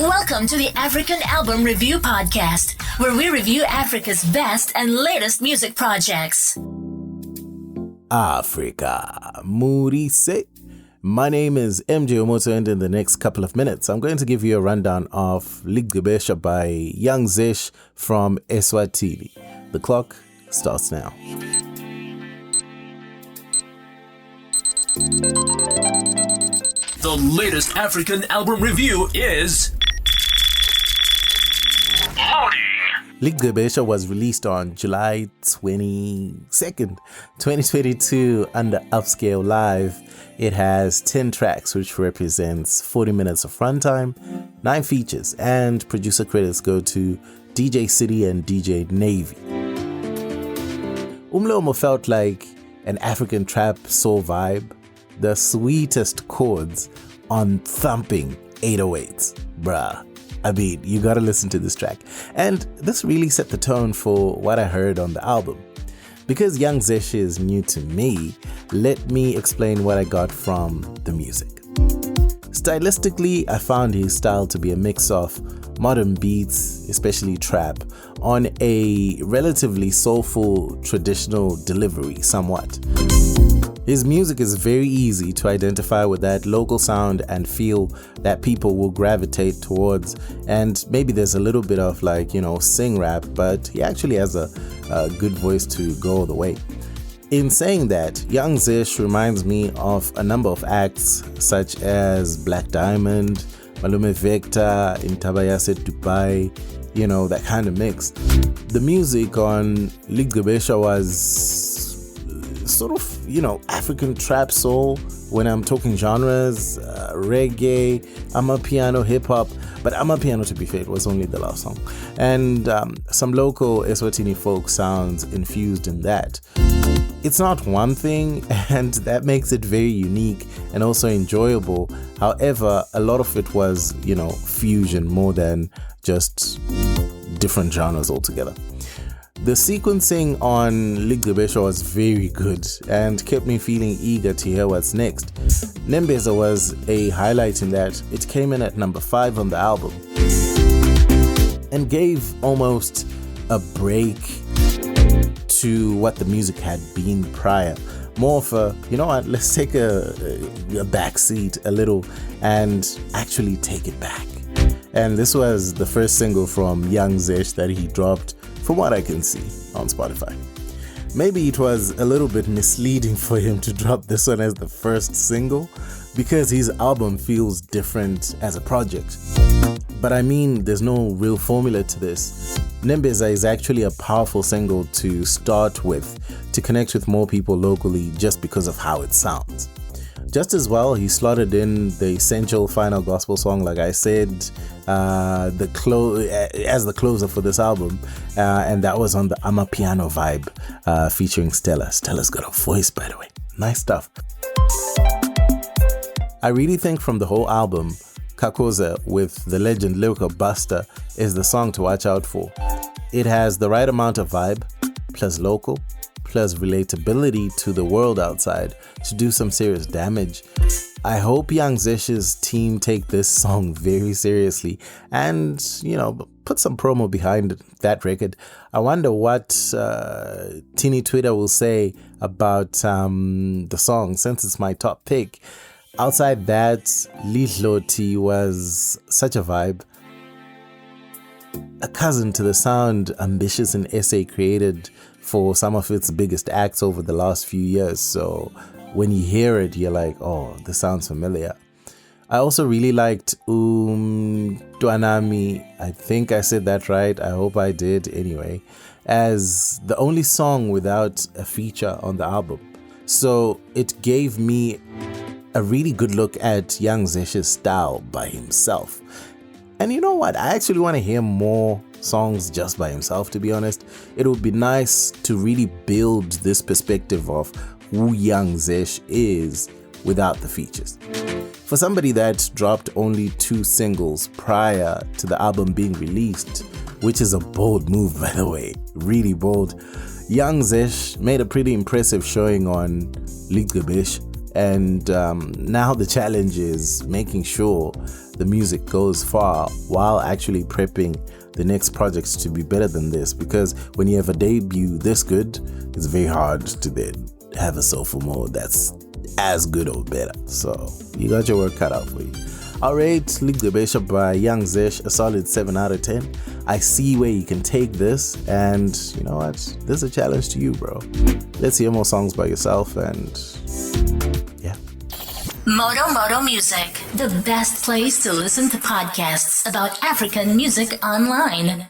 Welcome to the African Album Review Podcast, where we review Africa's best and latest music projects. Africa, Murise. My name is MJ Wemoto, and in the next couple of minutes, I'm going to give you a rundown of Ligcebesha by young Zesh from Eswatini. The clock starts now. The latest African album review is LiLoti. Ligcebesha was released on July 22nd, 2022 under Upscale Live. It has 10 tracks, which represents 40 minutes of runtime, 9 features, and producer credits go to DJ City and DJ Navy. Umlomo felt like an African trap soul vibe, the sweetest chords on thumping 808s. Bruh. I mean, you gotta listen to this track. And this really set the tone for what I heard on the album. Because young Zesh is new to me, let me explain what I got from the music. Stylistically, I found his style to be a mix of modern beats, especially trap, on a relatively soulful, traditional delivery somewhat. His music is very easy to identify with that local sound and feel that people will gravitate towards, and maybe there's a little bit of sing rap, but he actually has a good voice to go all the way. In saying that, young Zesh reminds me of a number of acts such as Black Diamond, Malume Vector, Intabayase Dubai, that kind of mix. The music on Ligcebesha was sort of, African trap soul when I'm talking genres, reggae, amapiano, hip-hop, but amapiano, to be fair, was only the last song, and some local Eswatini folk sounds infused in that. It's not one thing, and that makes it very unique and also enjoyable. However, a lot of it was, fusion more than just different genres altogether. The sequencing on Ligcebesha was very good and kept me feeling eager to hear what's next. Nembeza was a highlight in that it came in at number 5 on the album and gave almost a break to what the music had been prior. More of a, let's take a back seat a little and actually take it back. And this was the first single from young Zesh that he dropped, from what I can see, on Spotify. Maybe it was a little bit misleading for him to drop this one as the first single, because his album feels different as a project. But I mean, there's no real formula to this. Nembeza is actually a powerful single to start with, to connect with more people locally just because of how it sounds. Just as well, he slotted in the essential final gospel song, like I said, as the closer for this album, and that was on the amapiano vibe, featuring Stella. Stella's got a voice, by the way. Nice stuff. I really think from the whole album, Kakuza with the legend Lyrical Buster is the song to watch out for. It has the right amount of vibe, plus local, plus relatability to the world outside to do some serious damage. I hope young Zesh's team take this song very seriously and, put some promo behind that record. I wonder what Teeny Twitter will say about the song, since it's my top pick. Outside that, LiLoti was such a vibe. A cousin to the sound Ambitious and SA created for some of its biggest acts over the last few years. So when you hear it, you're like, oh, this sounds familiar. I also really liked Tuanami, I think I said that right, I hope I did anyway, as the only song without a feature on the album. So it gave me a really good look at young Zesh's style by himself. And you know what? I actually want to hear more songs just by himself, to be honest. It would be nice to really build this perspective of who young Zesh is without the features. For somebody that dropped only 2 singles prior to the album being released, which is a bold move, by the way, really bold, young Zesh made a pretty impressive showing on Ligcebesha. And now the challenge is making sure the music goes far while actually prepping the next projects to be better than this, because when you have a debut this good, it's very hard to then have a soulful mode that's as good or better. So you got your work cut out for you. I'll rate Ligcebesha by Young Zesh a solid 7 out of 10. I see where you can take this, and you know what? This is a challenge to you, bro. Let's hear more songs by yourself, and yeah. Moto Music, the best place to listen to podcasts about African music online.